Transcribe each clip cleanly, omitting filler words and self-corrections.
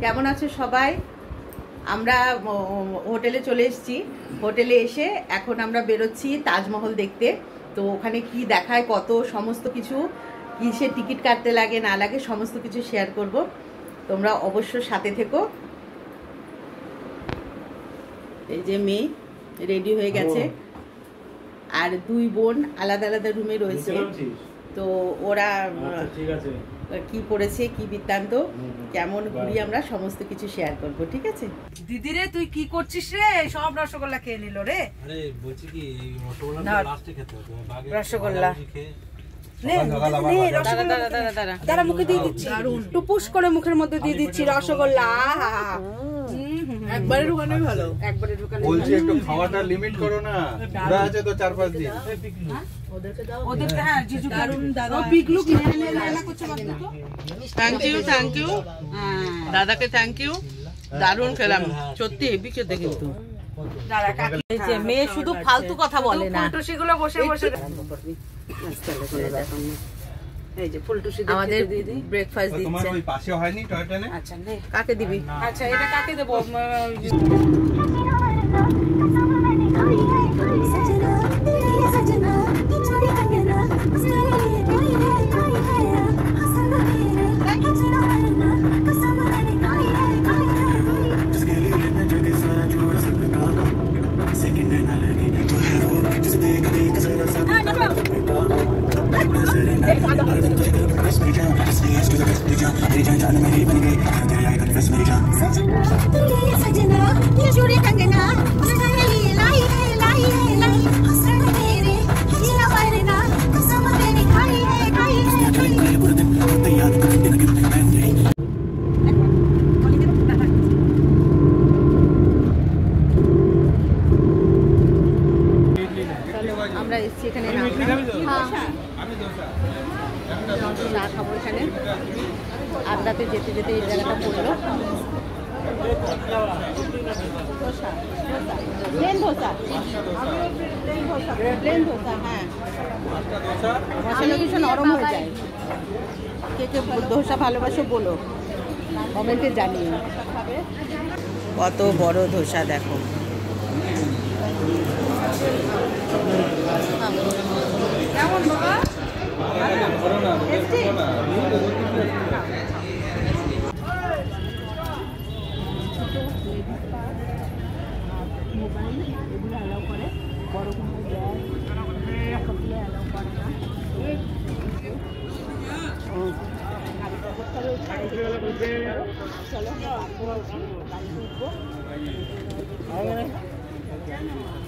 কেমন আছো সবাই? আমরা হোটেলে চলে এসেছি। হোটেলে এসে এখন আমরা বেরোচ্ছি তাজমহল দেখতে। তো ওখানে কি দেখায়, কত সমস্ত কিছু, কিসে টিকিট কাটতে লাগে না লাগে, সমস্ত কিছু শেয়ার করব। তোমরা অবশ্য সাথে থেকো। এই যে মেয়ে রেডি হয়ে গেছে, আর দুই বোন আলাদা আলাদা রুমে রয়েছে। তো ওরা ঠিক আছে, কি পড়েছে, কি বৃত্তান্ত, কেমন ঘুরি, আমরা সমস্ত কিছু শেয়ার করব। ঠিক আছে দিদি রে, তুই কি করছিস রে? সব রসগোল্লা খেয়ে নিল রে। আরে বলছি কি, রসগোল্লা লাস্টে খেতে হবে। রসগোল্লা দাঁড়া, মুখে দিয়ে দিচ্ছি, টুপুস করে মুখের মধ্যে দিয়ে দিচ্ছি রসগোল্লা। একবারে ঢুকানোই ভালো, একবারে ঢুকানো। বলছি একটু খাওয়াটা লিমিট করো না, ওরা আছে তো 4-5 দিন। ওদেরকে হ্যাঁ, জিজু দারুন দাদা পিকলু কিনে এনে রান্না করছে বাবু। তো থ্যাংক ইউ দাদাকে, থ্যাংক ইউ। দারুণ খেলাম সত্যি, হেভি খেতে। কিন্তু এই যে মেয়ে শুধু ফালতু কথা বলে না, ফুলটুসিগুলো বসে বসে এই যে ফুলটুসি আমাদের ব্রেকফাস্ট দিচ্ছে। তোমার ওই পাশে হয়নি টয়লেটে? আচ্ছা নে, কাকে দিবি? আচ্ছা এটা কাকে দেব? আমরা এসছি এখানে চা খাবো। এখানে আড্ডাতে যেতে যেতে এই জায়গাটা পড়লো। প্লেন ধোসা, প্লেন ধোসা, হ্যাঁ। মশলা কিছু নরম হয়ে যায়। কে কে ধোসা ভালোবাসো বলো, কমেন্টে জানিও। কত বড় ধোসা দেখো। কেমন বাবা?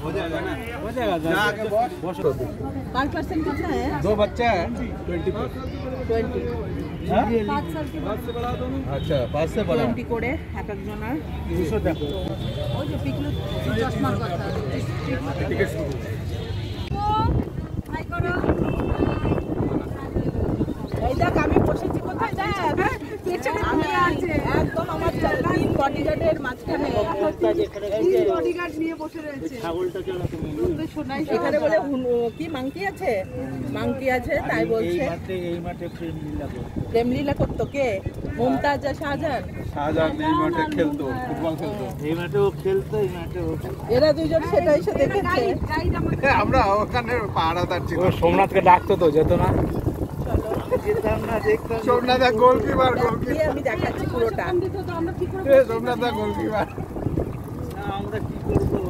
हो जाएगा। पर पर्सन कितना है? 2 बच्चा है, 20 5 साल के बाद से बड़ा दोनों। अच्छा 5 से बड़ा 20 করে এক একজনের। 200 দেখো। ওই যে পিকলু চশমার কথা। टिकट शुरू। হাই করো। এই দেখ আমি বসেছি কোথায় দেখ, পেছনে আমি আছে একদম আমার তিন বডিগার্ডের মাঝখানে। তিন বডিগার্ড নিয়ে বসে রয়েছে। ছাগলটা চলা তুমি শোনাই। এখানে বলে কি মাংকি আছে, মাংকি আছে তাই বলছে। এই মাঠে প্রেম লীলা করতো কে? মুমতাজ আর শাহজাহান। শাহজাহান এই মাঠে খেলতো, ফুটবল খেলতো। এই মাঠেও খেলতো, এই মাঠেও। এরা দুইজন সেটা এসে দেখেছে। আমরা ওখানে পাহারাদার ছিল। সোমনাথকে ডাকতো তো, যেত না? যেতাম না, দেখতাম। সোমনাথ গোলকিপার, দিয়ে আমি দেখাচ্ছি পুরোটা। সোমনাথ গোলকিপার। আমরা কি করবো,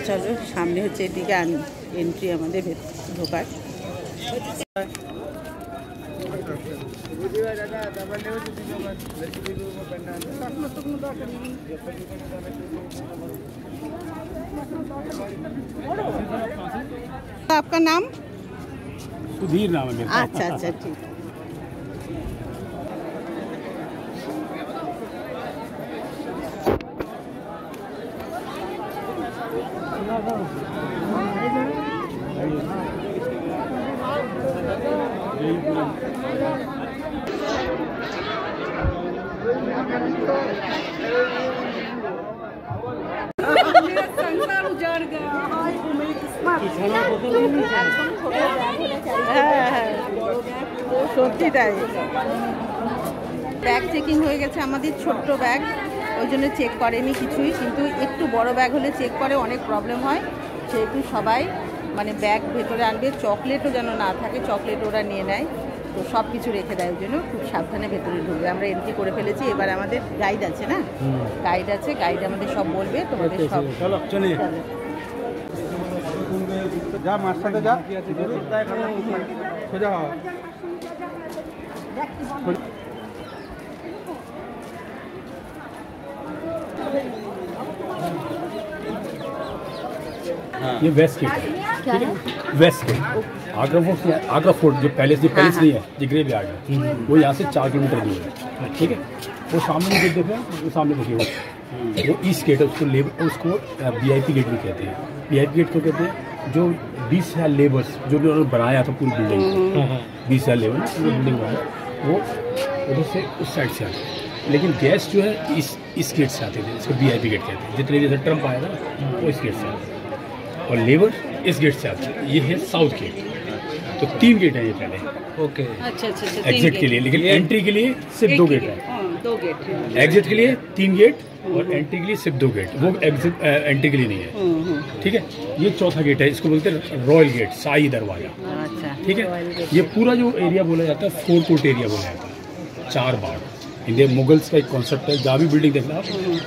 চলো সামনে হচ্ছে এদিকে এন্ট্রি আমাদের ঢোকার। आपका नाम? सुधीर नाम है मेरा। अच्छा अच्छा ठीक। संसार उजाड़ गया। সত্যি তাই। ব্যাগ চেকিং হয়ে গেছে আমাদের, ছোট্ট ব্যাগ, ওই জন্য চেক করেনি কিছুই, কিন্তু একটু বড় ব্যাগ হলে চেক করে, অনেক প্রবলেম হয়, সেহেতু সবাই মানে ব্যাগ ভেতরে আনবে, চকলেটও যেন না থাকে, চকলেট ওরা নিয়ে নেয়, তো সব কিছু রেখে দেয়, ওই জন্য খুব সাবধানে ভেতরে ঢুকবে। আমরা এন্ট্রি করে ফেলেছি, এবার আমাদের গাইড আছে না, গাইড আছে, গাইড আমাদের সব বলবে, তোমাদের সব যা মার সাথে যা সোজা হও। ये वेस्ट गेट है, ठीक है, वेस्ट गेट। आगरा फोर्ट जो पैलेस नहीं है, जो ग्रेव यार्ड है, वो यहाँ से 4 किलोमीटर दूर है, ठीक है। वो सामने गेट देख रहे हैं, वो सामने देखिए, वो ईस्ट गेट है, उसको VIP गेट भी कहते हैं। VIP गेट को कहते हैं जो 20,000 लेबर्स जो उन्होंने बनाया था पूरी बिल्डिंग, 20,000 लेबर पूरी बिल्डिंग बनाया, वो उधर से उस साइड से आते हैं, लेकिन गेस्ट जो है इस गेट से आते थे, इसको VIP गेट कहते हैं। जितने जैसे ट्रम्प आया था वो इस गेट से आते हैं, और लेबर इस गेट से आते हैं। ये है साउथ गेट। तो 3 गेट है ये पहले, ओके। अच्छा, एग्जिट के लिए, लेकिन एंट्री के लिए सिर्फ 2 गेट है। 2 गेट, एग्जिट के लिए 3 गेट और एंट्री के लिए सिर्फ 2 गेट, वो एग्जिट एंट्री के लिए नहीं है, ठीक है। ये चौथा गेट है, इसको बोलते हैं रॉयल गेट, शाही दरवाजा, अच्छा, ठीक है। ये पूरा जो एरिया बोला जाता है 4 कोर्ट एरिया बोला जाता है, 4 बाग। इंडिया मुगल्स का एक कॉन्सेप्ट है, जहाँ भी बिल्डिंग देखना आप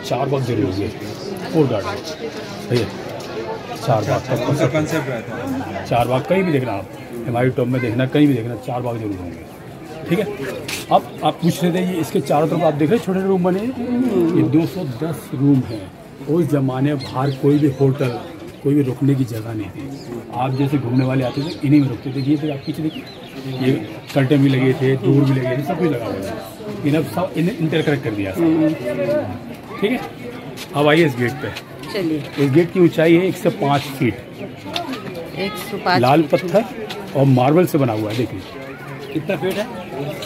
4 बाग जरूर होंगे, 4 गार्डन, भैया 4 बाग का कंसेप्ट रहता है। 4 बाग कहीं भी देखना आप, हमारी टॉप में देखना, कहीं भी देखना, 4 बाग जरूर होंगे, ठीक है। अब आप पूछ रहे थे, ये इसके चारों तरफ आप देख रहे हैं छोटे रूम बने हैं, ये 210 रूम हैं। उस जमाने बाहर कोई भी होटल, कोई भी रुकने की जगह नहीं थी। आप जैसे घूमने वाले आते थे, इन्हीं में रुकते थे। ये फिर आप पीछे देखिए, ये कर्टेन भी लगे थे, डोर भी लगे थे, सब कुछ लगा हुआ था। इन्हें सब इंटरकनेक्ट कर दिया, ठीक है। अब आइए इस गेट पे, चलिए। इस गेट की ऊंचाई है 105 फीट, 105 लाल पत्थर और मार्बल से बना हुआ है। देखिए कितना फीट है?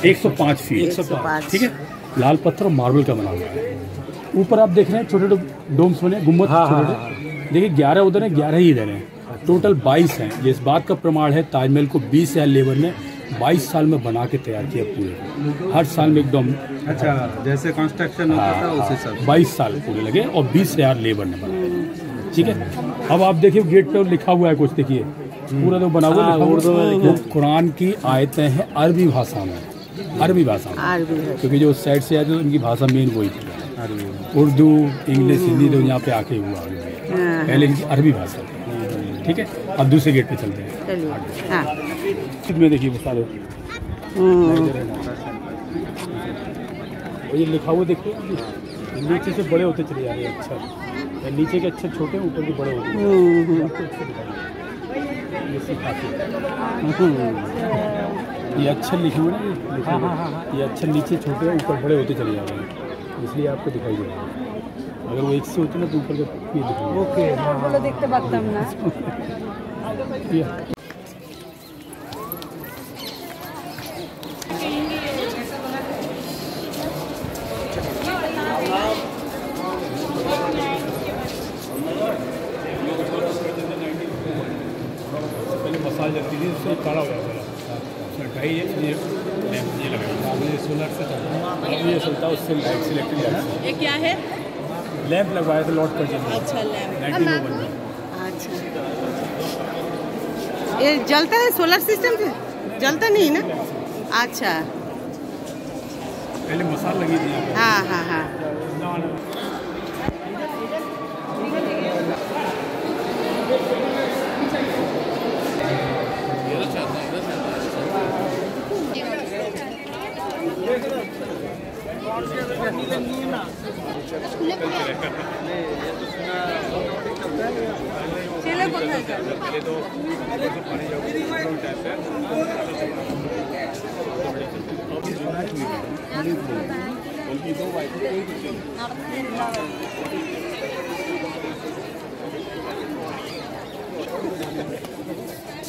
105 फीट, 105, ठीक है, लाल पत्थर और मार्बल का बना हुआ है। ऊपर आप देख रहे हैं छोटे डोम्स बने, गुम्बद छोटे, देखिए 11 उधर है, 11 ही इधर हैं, टोटल 22 हैं। ये इस बात का प्रमाण है, ताजमहल को 20,000 लेबर ने 22 साल में बना के तैयार किया पूरे, हर साल में एकदम। अच्छा, जैसे कंस्ट्रक्शन होता था उसी सब 22 साल पूरे लगे और 20,000 लेबर ने बनाया, ठीक है। अब आप देखिए गेट पे लिखा हुआ है कुछ, देखिए पूरा तो बना हुआ है, वो कुरान की आयतें हैं अरबी भाषा में, अरबी भाषा में, क्योंकि जो उस साइड से आए तो उनकी भाषा मेन वही थी, उर्दू, इंग्लिश, हिंदी तो यहाँ पे आके हुआ, पहले इनकी अरबी भाषा थी, ठीक है। अब दूसरे गेट पे चलते हैं, इसमें देखिए वो सारे ये लिखा हुआ, देखिए नीचे से बड़े होते चले जा रहे हैं, अच्छा नीचे के अच्छे छोटे, ऊपर के बड़े होते हैं, ये अक्षर लिखे हुए ना, ये अक्षर नीचे छोटे हैं, ऊपर बड़े होते चले जा रहे हैं, इसलिए आपको दिखाई दे रहा है। अगर वो एक से होते ना तो ऊपर का ये दिखाई, ओके, देखते पारতাম না। मसाज लगती थी, उससे काला हो जाता था, ढाई ये लगा, ये सोलर से चलता, ये चलता, उससे लाइट इलेक्ट्रिक लाइट। ये क्या है? लैंप लगवाया था लॉट पर, अच्छा, लैंप, 1901 में। अच्छा, ये जलता है, सोलर सिस्टम से जलता नहीं ना? अच्छा, पहले मसाल लगी थी, हाँ हाँ हाँ। ছেলে কোথায় গেল?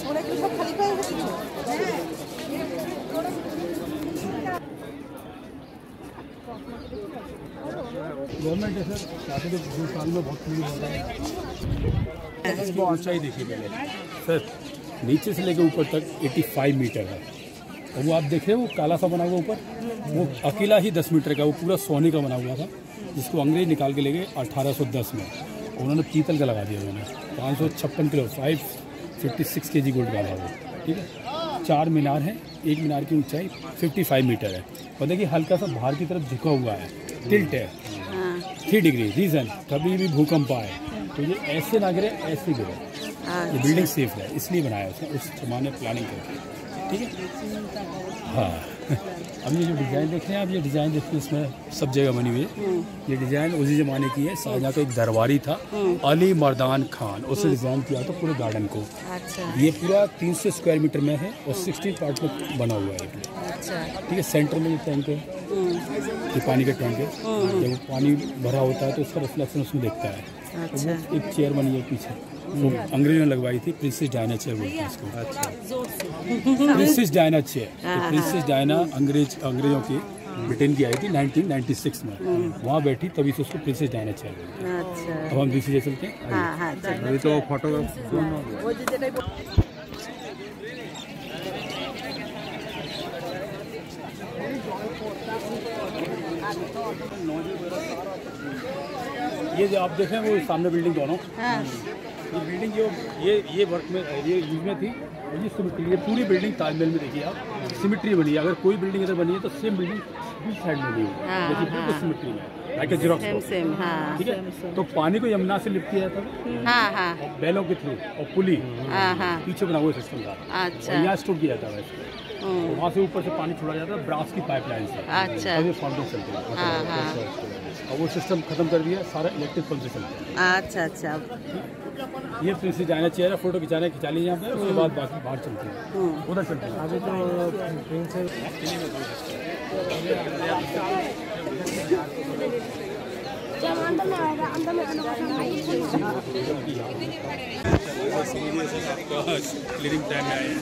ওরা কি সব খালি করে গেছে? गवर्नमेंट है सर, चाहते तो 2 साल में बहुत पूरी होता है। ऊंचाई देखिए पहले सर, नीचे से लेकर ऊपर तक 85 मीटर है। और वो आप देख रहे हैं वो काला सा बना हुआ ऊपर, वो अकेला ही 10 मीटर का, वो पूरा सोने का बना हुआ था, जिसको अंग्रेज निकाल के ले गए 1810 में। उन्होंने पीतल का लगा दिया उन्होंने। 556 किलो 556 kg गोल्ड का वो, ठीक है। 4 मीनार हैं, एक मीनार की ऊंचाई 55 मीटर है। और देखिए हल्का सा बाहर की तरफ झुका हुआ है, टिल्ट है 3 डिग्री। रीज़न कभी भी भूकंप आए तो ये ऐसे ना गिरे, ऐसे गिरे। ये बिल्डिंग सेफ है इसलिए बनाया उसने, उस जमाने प्लानिंग करके, ठीक है। हाँ अब ये जो डिज़ाइन देख रहे हैं आप, ये डिज़ाइन देखिए इसमें सब जगह बनी हुई है। ये डिज़ाइन उसी ज़माने की है। शाहजहाँ का एक दरबारी था अली मर्दान खान, उसने डिज़ाइन किया था पूरे गार्डन को। अच्छा। ये पूरा 300 स्क्वायर मीटर में है और 16 पार्ट में बना हुआ है। अच्छा। ठीक है, सेंटर में ये टैंक है, ये पानी का टैंक है। जब पानी भरा होता है तो उसका रिफ्लेक्शन उसमें दिखता है। अच्छा। एक चेयर बनी है पीछे, वो अंग्रेजों ने लगवाई थी, प्रिंसेस डायना चेयर बोलते हैं इसको। अच्छा, princess Diana chair. Princess Diana अंग्रेजों की ब्रिटेन की आई थी 1996 में, वहाँ बैठी तभी से उसको प्रिंसेस डायना चेयर बोलते हैं। अच्छा। अब हम दूसरी चलते हैं। अभी तो फोटोग्राफ ये जो आप देख रहे हैं वो सामने बिल्डिंग दोनों, ये बिल्डिंग जो ये वर्क में ये यूज में थी, और ये सिमिट्री, ये पूरी बिल्डिंग ताजमहल में देखिए आप सिमिट्री बनी है। अगर कोई बिल्डिंग इधर बनी है तो सेम बिल्डिंग दूसरी साइड में बनी है, देखिए बिल्कुल सिमिट्री में, लाइक ए जेरॉक्स कॉपी। ठीक है, तो पानी को यमुना से लिफ्ट किया था बैलों के थ्रू, और पुली पीछे बना हुआ सिस्टम था। अच्छा। यहाँ स्टोर किया जाता है वैसे, वहाँ से ऊपर से पानी छोड़ा जाता है ब्रास की पाइपलाइन से। अच्छा। और ये फाउंटेन चलते हैं, और वो सिस्टम खत्म कर दिया, सारा इलेक्ट्रिक पंप से चलता है। अच्छा। अच्छा। ये प्रिंसेस डायना चेयर है, फोटो खिंचा लीजिए यहाँ पे, उसके बाद बाकी बाहर चलते हैं, उधर चलते हैं। अभी तो प्रिंसेस क्लीनिंग टाइम में आए हैं।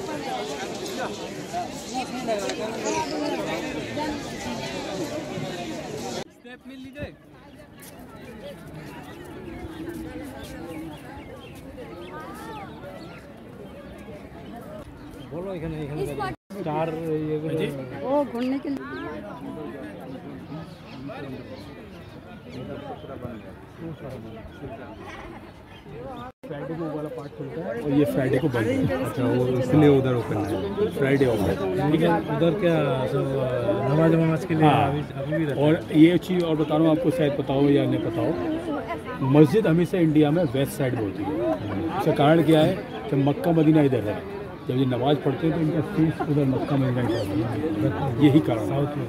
बोलो এখানে स्टार ये ओ घूमने के लिए फ्राइडे को वाला पार्ट खुलता है और ये फ्राइडे को बंद है। अच्छा, वो इसलिए उधर ओपन है, फ्राइडे ओपन है, ठीक है। उधर क्या सब नमाज के लिए अभी भी और ये चीज़ और बता रहा हूँ आपको, शायद पता हो या नहीं पता हो, मस्जिद हमेशा इंडिया में वेस्ट साइड होती है। इसका कारण क्या है कि मक्का मदीना इधर है, जब ये नमाज पढ़ते हैं तो इनका फीस उधर मक्का मदीना की तरफ है, यही कारण साउथ में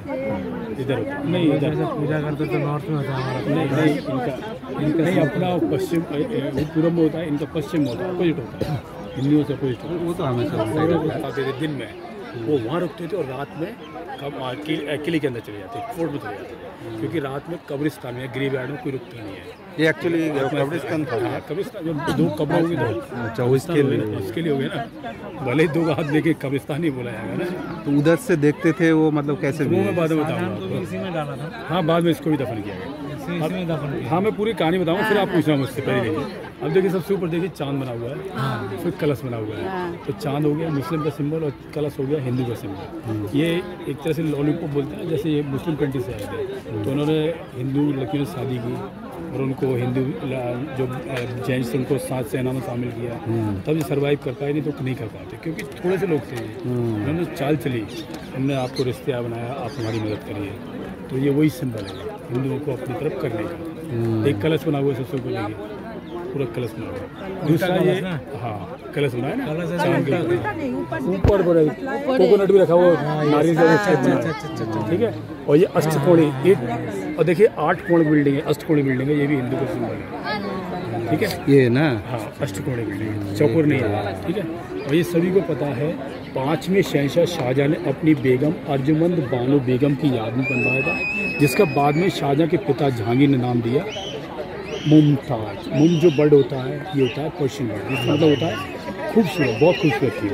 इधर होता है। नहीं इधर पूजा करते तो नॉर्थ में होता है हमारा। नहीं इनका नहीं अपना पश्चिम पूरब में होता है, इनका पश्चिम में होता है, अपोजिट होता है, हिंदुओं से अपोजिट होता है। वो तो हमेशा दिन में वो वहाँ रुकते थे और रात में किले के अंदर चले जाते, फोर्ट में चले जाते, क्योंकि रात में कब्रिस्तान में ग्रेवयार्ड में कोई रुकता नहीं है। ये एक्चुअली कब्रिस्तान था। हाँ, कब्रिस्तान जो 2 कब्र होगी, 2 अच्छा, उसके लिए हो गया ना, भले ही 2 का हाथ लेके कब्रिस्तान ही बोला जाएगा ना। तो उधर से देखते थे वो, मतलब कैसे? वो मैं बाद में बताऊँगा। इसी में डाला था। हाँ, बाद में इसको भी दफन किया गया। इसमें दफन किया। हाँ, मैं पूरी कहानी बताऊँगा, फिर आप पूछना मुझसे पहले। देखिए अब देखिए सबसे ऊपर देखिए चांद बना हुआ है, फिर कलश बना हुआ है। तो चांद हो गया मुस्लिम का सिंबल और कलश हो गया हिंदू का सिंबल। ये एक तरह से लॉलीपॉप बोलते हैं, जैसे ये मुस्लिम कंट्री से आए थे तो उन्होंने हिंदू लड़कियों से शादी की और उनको हिंदू जो जैन से उनको 7 सेना में शामिल किया, तब ये सर्वाइव कर पाए, नहीं तो नहीं कर पाते, क्योंकि थोड़े से लोग थे। उन्होंने चाल चली, हमने आपको रिश्तेदार बनाया, आप हमारी मदद करिए। तो ये वही सिंबल है हिंदुओं को अपनी तरफ करने का। एक कलश बना हुआ है सबसे ऊपर, देखिए पूरा कलश बना हुआ है। दूसरा ये हाँ कलश बना है ना, ऊपर कोकोनट भी रखा हुआ, नारियल का, ठीक है। और ये अष्टकोणी ईंट, और देखिए 8 कोण बिल्डिंग है, अष्टकोणी बिल्डिंग है, ये भी हिंदू का सिंबल है, ठीक है। ये ना, हाँ अष्टकोणी बिल्डिंग है, चौकोर नहीं है, ठीक है। और ये सभी को पता है 5वें शहंशाह शाहजहाँ ने अपनी बेगम अर्जुमंद बानो बेगम की याद में बनवाया था, जिसका बाद में शाहजहाँ के पिता जहांगीर ने नाम दिया मुमताज। मुम जो बर्ड होता है ये होता है पर्शियन बर्ड, जिसका मतलब होता है खूबसूरत, बहुत खूबसूरत थी,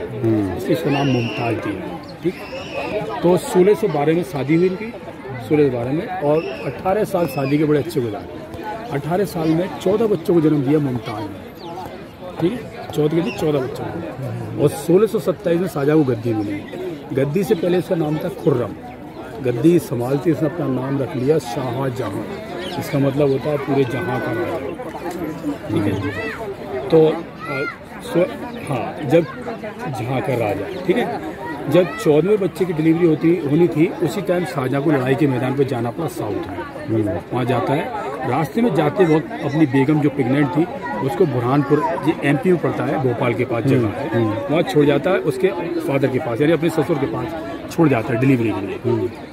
इसलिए इसका नाम मुमताज दिया, ठीक। तो 1612 में शादी हुई इनकी, 16 के बारे में, और 18 साल शादी के बड़े अच्छे गुजारे। 18 साल में 14 बच्चों को जन्म दिया मुमताज़ ने, ठीक है, 14 बच्चों को। और 1627 में शाहजहाँ को गद्दी मिली। गद्दी से पहले उसका नाम था खुर्रम। गद्दी संभालती उसने अपना नाम रख लिया शाहजहाँ। इसका मतलब होता है पूरे जहाँ का राजा, ठीक है। तो हाँ, जब जहाँ का राजा, ठीक है। जब 14वें बच्चे की डिलीवरी होनी थी, उसी टाइम शाहजहाँ को लड़ाई के मैदान पर जाना पड़ा साउथ में। वहाँ जाता है, रास्ते में जाते वक्त अपनी बेगम जो प्रेग्नेंट थी उसको बुरहानपुर, ये MP में पड़ता है, भोपाल के पास जगह है, वहाँ छोड़ जाता है उसके फादर के पास, यानी अपने ससुर के पास छोड़ जाता है डिलीवरी के लिए।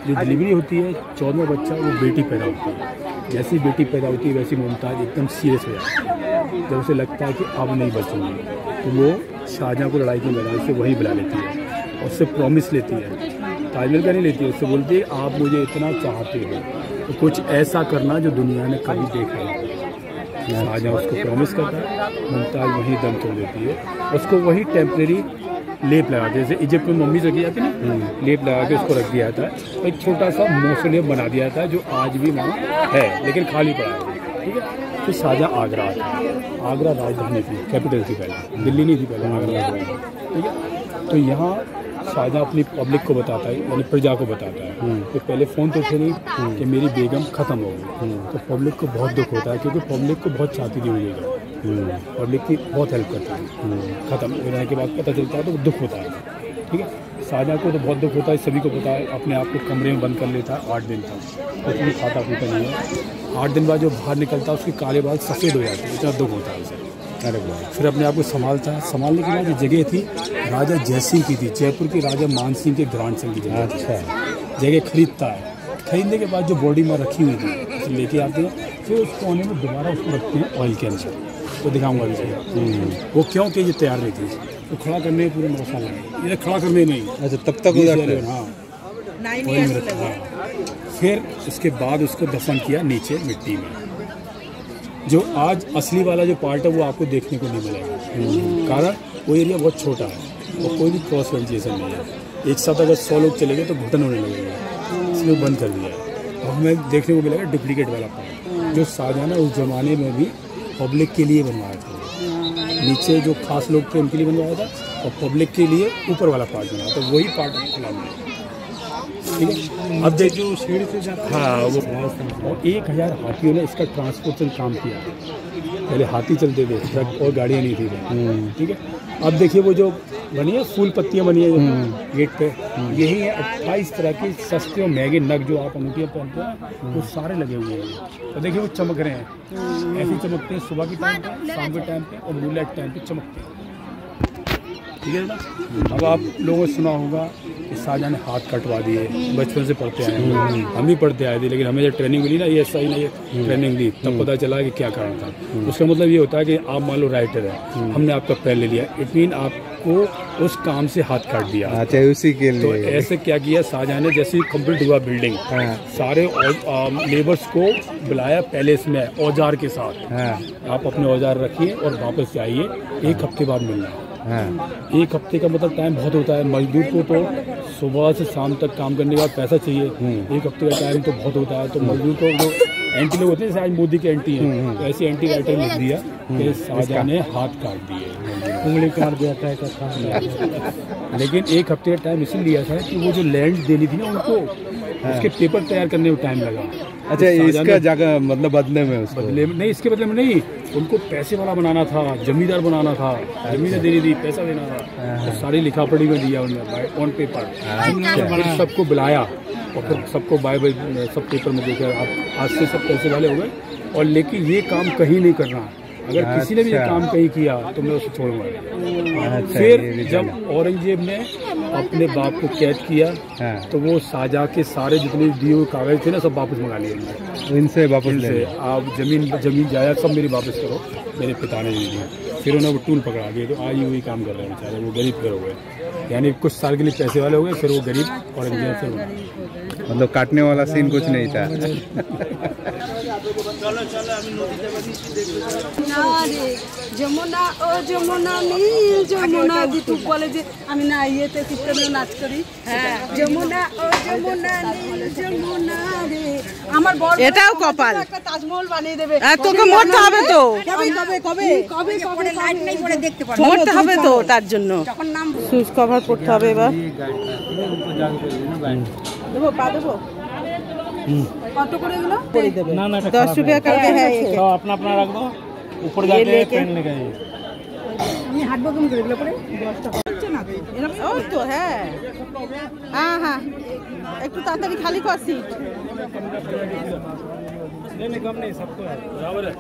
जो डिलीवरी होती है 14वां बच्चा, वो बेटी पैदा होती है। जैसी बेटी पैदा होती है वैसी मुमताज़ एकदम सीरियस हो जाती है। जब उसे लगता है कि अब नहीं बचूंगी, तो वो शाहजहाँ को लड़ाई के मैदान से वही बुला लेती है, उससे प्रॉमिस लेती है, ताजमहल का नहीं लेती है, उससे बोलती है आप मुझे इतना चाहते हो तो कुछ ऐसा करना जो दुनिया ने कभी देखा नहीं। शाहजहाँ उसको प्रॉमिस करता है, मुमताज़ वही दम तोड़ देती है, उसको वही टेम्परेरी लेप लगा के, जैसे इजिप्ट में मम्मी से किया था ना, लेप लगा के उसको रख दिया था। एक छोटा सा मौसोलियम बना दिया था जो आज भी वहाँ है, लेकिन खाली पड़ा है, ठीक है। फिर शाहजहाँ आगरा आता है। आगरा राजधानी थी, कैपिटल थी पहले, दिल्ली नहीं थी पहले, आगरा, ठीक है। तो यहाँ शाहजहाँ अपनी पब्लिक को बताता है, यानी प्रजा को बताता है कि पहले फ़ोन तो थे नहीं कि मेरी बेगम ख़त्म हो गई। तो पब्लिक को बहुत दुख होता है, क्योंकि पब्लिक को बहुत चाहती थी बेगम, पब्लिक की बहुत हेल्प करता है। ख़त्म होने के बाद पता चलता है तो दुख होता है, ठीक है। शाहजहाँ को तो बहुत दुख होता है, सभी को पता है। अपने आप को कमरे में बंद कर लेता है 8 दिन तक, कुछ भी खाता पीता नहीं है। 8 दिन बाद जो बाहर निकलता है उसके काले बाल सफ़ेद हो जाते हैं, इतना दुख होता है उसे। फिर अपने आप को संभालता है। संभालने के बाद जो जगह थी राजा जयसिंह की थी, जयपुर के राजा मानसिंह के ग्रांडसन की जगह। अच्छा, जगह खरीदता है। खरीदने के बाद जो बॉडी में रखी हुई थी उसे लेके आते हैं, फिर उस कोने में दोबारा उसको रखते हैं ऑयल के अंदर। तो दिखाऊंगा अभी जगह वो क्यों कि ये तैयार नहीं थी, तो खड़ा करने में पूरे 9 साल लगे, ये खड़ा करने नहीं। अच्छा, तब तक हाँ 9 इयर्स लगे। फिर उसके बाद उसको दफन किया नीचे मिट्टी में। जो आज असली वाला जो पार्ट है वो आपको देखने को नहीं मिलेगा, कारण वो एरिया बहुत छोटा है और कोई भी क्रॉस वेंटिलेशन नहीं है। एक साथ अगर 100 लोग चले गए तो घुटन होने लगेगा, इसलिए बंद कर दिया है। और हमें देखने को मिलेगा डुप्लीकेट वाला पार्ट, जो शाहजहाँ ने उस जमाने में भी पब्लिक के लिए बनवाया था। नीचे जो खास लोग थे उनके लिए बनवाया था, और पब्लिक के लिए ऊपर वाला पार्ट बनाया था, वही पार्ट खुला मिला, ठीक है। अब देखिए सीढ़ी से जाता है, हाँ वो 1000 हाथियों ने इसका ट्रांसपोर्टेशन काम किया। पहले हाथी चलते थे, ट्रक और गाड़ियाँ नहीं थी, ठीक है। अब देखिए वो जो बनी है फूल पत्तियाँ बनी है गेट पे, यही है 28 तरह की सस्ते और महंगे नग जो आप अंगूठियाँ पहनते हैं, वो सारे लगे हुए हैं। तो देखिए वो चमक रहे हैं, ऐसे चमकते हैं सुबह के टाइम पे, शाम के टाइम पे और मूनलाइट टाइम पे चमकते हैं, ठीक है ना। अब आप लोगों ने सुना होगा कि शाहजहाँ ने हाथ कटवा दिए, बचपन से पढ़ते आए हैं, हम भी पढ़ते आए थे, लेकिन हमें जब ट्रेनिंग मिली ना, ये ऐसा ही नहीं ट्रेनिंग ली, तब पता चला कि क्या कारण था। उसका मतलब ये होता है कि आप मान लो राइटर है, हमने आपका पैर ले लिया, इट मीन आपको उस काम से हाथ काट दिया। अच्छा, उसी के लिए। तो ऐसे क्या किया शाहजहाँ ने, जैसे कंप्लीट हुआ बिल्डिंग, सारे लेबर्स को बुलाया पैलेस में औजार के साथ, आप अपने औजार रखिए और वापस जाइए, 1 हफ्ते बाद मिलना। 1 हफ्ते का मतलब टाइम बहुत होता है। मजदूर को तो सुबह से शाम तक काम करने के बाद पैसा चाहिए, 1 हफ्ते का टाइम तो बहुत होता है। तो मजदूर को जो एंटी लोग होते हैं, जैसे आज मोदी के एंटी हैं, तो ऐसे एंटी राइटर लिख दिया कि शाहजहाँ ने हाथ काट दिए, उंगली काट दिया था। लेकिन 1 हफ्ते का टाइम इसलिए लिया था कि वो जो लैंड देनी थी ना उनको, उसके पेपर तैयार करने में टाइम लगा। अच्छा, इसका जगह मतलब बदले में नहीं, इसके बदले में नहीं, उनको पैसे वाला बनाना था, जमींदार बनाना था, जमीनें देनी थी, पैसा देना था, तो सारी लिखा पढ़ी में दिया उन्होंने ऑन पेपर। सबको बुलाया और फिर सबको बाय सब पेपर में देखा, आप आज से सब पैसे वाले हो गए। और लेकिन ये काम कहीं नहीं करना, अगर किसी ने भी ये काम कहीं किया तो मैं उसे छोड़ूंगा। फिर जब औरंगजेब ने अपने बाप को कैद किया, तो वो शाहजहाँ के सारे जितने दिए हुए कागज थे ना, सब वापस मंगा लिए इनसे। वापस ले, आप जमीन जायदाद सब मेरी वापस करो, मेरे पिता ने दी। फिर उन्हें वो टूल पकड़ा गए, तो आज ही वही काम कर रहे हैं बेचारे, वो गरीब फिर हो गए, यानी कुछ साल के लिए पैसे वाले हो गए, फिर वो गरीब औरंगजेब से मतलब काटने वाला सीन कुछ नहीं था। যমুনা ও যমুনা নীল যমুনা দিতু বলে যে আমি না ইয়েতে কীর্তনে নাচ করি। যমুনা ও যমুনা নীল যমুনা রে আমার বড় এটাও কপাল। একটা তাজমহল বানিয়ে দেবে। তোকে মরতে হবে তো, কবে কবে কবে কবে কবে লাইট নেই পরে দেখতে পারো। মরতে হবে তো তার জন্য। তখন নাম সুইচ কভার করতে হবে এবার। দেবো পা দেবো। কত করে এগুলো? ना ना 10 रुपया करके है एक। तो अपना अपना रख दो, ऊपर जाके पेन लेके आइए। আমি হাঁটবো কেমন করে এগুলো পরে? 10 টাকা হচ্ছে না তো এরকম ও তো হ্যাঁ হ্যাঁ হ্যাঁ, একটু তাড়াতাড়ি খালি কর সিট। नहीं नहीं कम नहीं, सबको है बराबर है।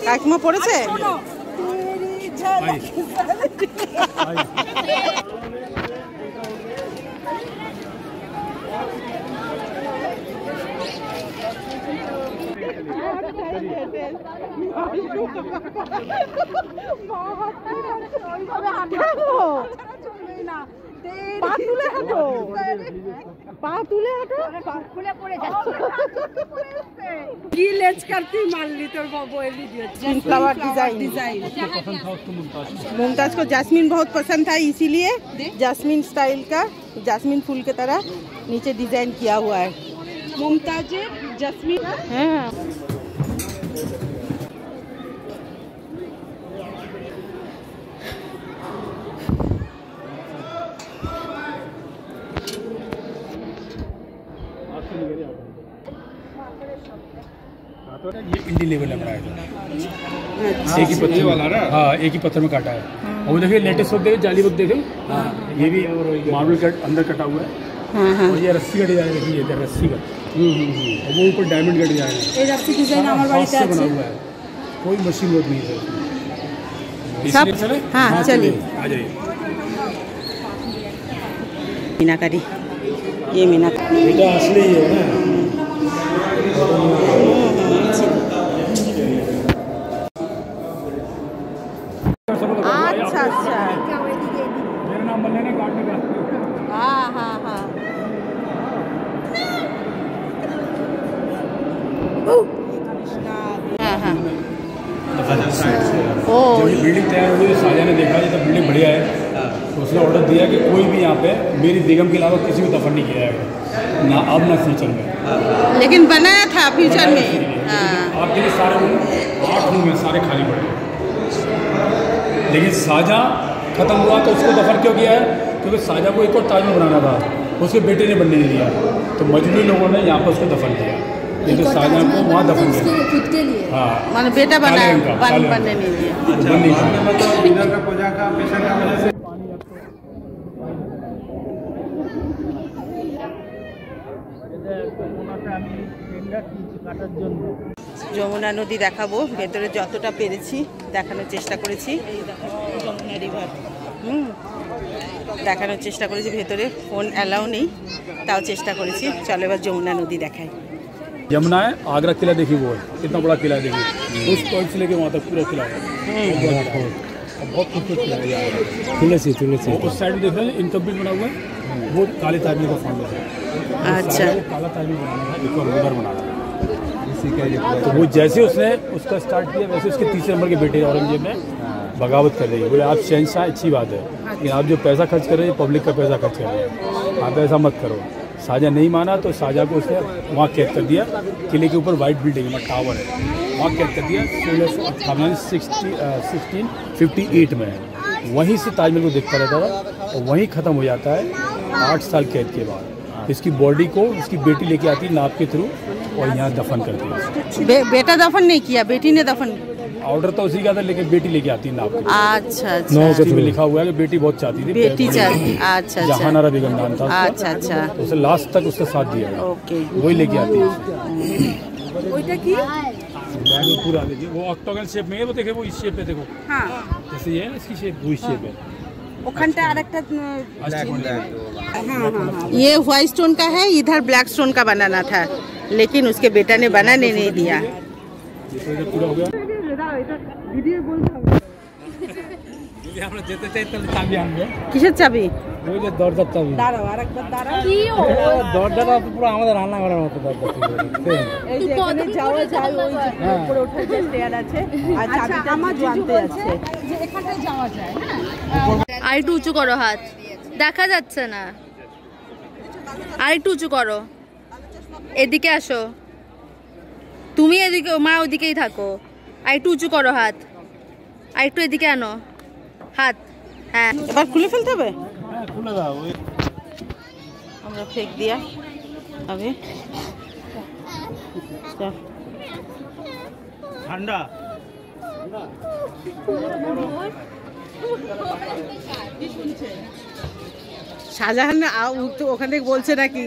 কাকিমা পড়েছে? পা তুলে হাঁটো, পা তুলে হাঁটো। কি লেজ কাটতে মারলি তোর বউয়ের ভিডিও। Flower design. मुमताज को जैस्मिन बहुत पसंद था, इसीलिए जैस्मिन स्टाइल का जैस्मिन फूल की तरह नीचे डिजाइन किया हुआ है। মুমতাজের জেসমিন। हाँ ये इंडी लेवल है बनाया था, एक ही पत्थर वाला ना। हाँ, एक ही पत्थर में काटा है। और वो देखिए लेटेस्ट वर्क देखिए, जाली वर्क देखिए, ये भी मार्बल कट अंदर कटा हुआ है। और ये रस्सी का डिजाइन देखिए, ये रस्सी का, और वो ऊपर डायमंड का डिजाइन है। এই রাস্তা ডিজাইন আমার हाथ বাড়িতে से আছে। बना हुआ है, कोई मशीन वर्क नहीं है सब। इसमें। चले हाँ, चलिए। आ जाइए। मीनाकारी, ये मीनाकारी। ये तो असली है ना। अच्छा अच्छा, मेरा नाम मल्ले ने काटने का। हाँ हाँ हाँ। हाँ हाँ। ओ जब ये बिल्डिंग तैयार हुई तो शाहजहां ने देखा ये तो बिल्डिंग बढ़िया है, तो उसने ऑर्डर दिया कि कोई भी यहाँ पे मेरी बेगम के अलावा किसी को दफन नहीं किया जाएगा, ना अब ना फ्यूचर में। लेकिन बनाया था फ्यूचर में। हाँ आप देखिए सारे रूम 8 रूम में सारे खाली पड़े हैं। लेकिन शाहजहां खत्म हुआ तो उसको दफन क्यों किया है? क्योंकि शाहजहां को एक और ताजमहल बनाना था, उसके बेटे ने बनने नहीं दिया, तो मजबूरी लोगों ने यहाँ पर उसको दफन किया। ये तो शाहजहां को वहाँ दफन किया। खुद के लिए। हाँ, माने बेटा बना काले रंग का, काले रंग बनने नहीं दिया। बन नहीं पाया। मतलब इधर का पूजा का पेशा का वजह से যমুনা নদী দেখাবো, ভেতরে যতটা পেরেছি দেখানোর চেষ্টা করেছি। যমুনা রিভার। দেখানোর চেষ্টা করেছি, ভেতরে ফোন অ্যালাউ নেই, তাও চেষ্টা করেছি। চলো এবার যমুনা নদী দেখাই। यमुना है, आगरा किला देखिए, वो है कितना बड़ा किला है, देखिए उस पॉइंट से लेके वहाँ तक पूरा किला है। बहुत खूबसूरत किला है यार। तुलसी तुलसी उस साइड में देख रहे हैं इनकम्प्लीट बना हुआ है, वो काले ताजमहल का फाउंडेशन है। अच्छा। काला ताजमहल बनाना है, एक और उधर बनाना है। तो वो जैसे उसने उसका स्टार्ट किया वैसे उसके तीसरे नंबर के बेटे औरंगजेब ने बगावत कर दी। बोले आप शहंशाह, अच्छी बात है, लेकिन आप जो पैसा खर्च कर रहे हैं पब्लिक का पैसा खर्च कर रहे हैं, आप ऐसा मत करो। शाहजहां नहीं माना तो शाहजहां को उसने वहाँ कैद कर दिया। किले के ऊपर वाइट बिल्डिंग में टावर है, वहाँ कैद कर दिया 1658 में। वहीं से ताजमहल को देखता रहता था और वहीं ख़त्म हो जाता है 8 साल कैद के बाद। इसकी बॉडी को इसकी बेटी लेके आती है नाव के थ्रू और यहाँ दफन करती है। बेटा दफन नहीं किया, बेटी ने दफन। ऑर्डर तो उसी का था, लेकिन बेटी लेके आती है नाव के थ्रू। अच्छा अच्छा, उसी में लिखा हुआ है कि बेटी बहुत चाहती थी, बेटी चाहती। अच्छा अच्छा जहानारा बेगम नाम था उसका। अच्छा अच्छा, तो उसे लास्ट तक उसका साथ दिया है। ओके। वही लेके आती है। ওইটা কি? वो पूरा देखिए, वो ऑक्टागन शेप में है, वो देखिए वो इस शेप पे देखो, হ্যাঁ जैसे ये है ना इसकी शेप, वो इस शेप है। ওখানটা আরেকটা ये व्हाइट स्टोन का है, इधर ब्लैक स्टोन का बनाना था, लेकिन उसके बेटा ने बनाने नहीं दिया। ये तो पूरा हो गया ভিডিও বলতে হবে যদি আমরা যেতে চাই তাহলে চাবি আনবে কিসের চাবি? ওই যে দরজার চাবি দাঁড়াও আরেকবার দাঁড়াও দরজাটা তো পুরো আমাদের রান্নাঘরের মতো দরজা ছিল এই যে এখানে যাওয়া যায় ওই যে উপরে ওঠার যে স্টেয়ার আছে আর চাবিটা আমার জানতে আছে যে এখানে যাওয়া যায় হ্যাঁ আর একটু উঁচু করো হাত, দেখা যাচ্ছে না। আর একটু উঁচু করো, এদিকে আসো, তুমি এদিকে, মা ওদিকেই থাকো। আর একটু উঁচু করো হাত, আর একটু এদিকে আনো হাত। হ্যাঁ, এবার খুলে ফেলতে হবে। হ্যাঁ খুলে দাও ওই আমরা ফেক দিয়া আগে ঠান্ডা শাহজাহান তো ওখানে বলছে নাকি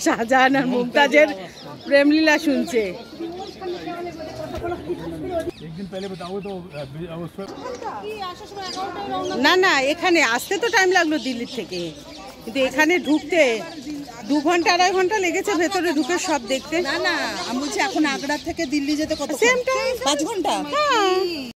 শাহজাহান আর মুমতাজের প্রেমলীলা শুনছে। একদিন पहले बताओ तो না না, এখানে আসতে তো টাইম লাগলো দিল্লি থেকে, কিন্তু এখানে ঢুকতে 2 ঘন্টা 2.5 ঘন্টা লেগেছে ভেতরে ঢুকে সব দেখতে। না না আমি বলছি এখন আগ্রা থেকে দিল্লি যেতে কত সেম টাইম 5 ঘন্টা হ্যাঁ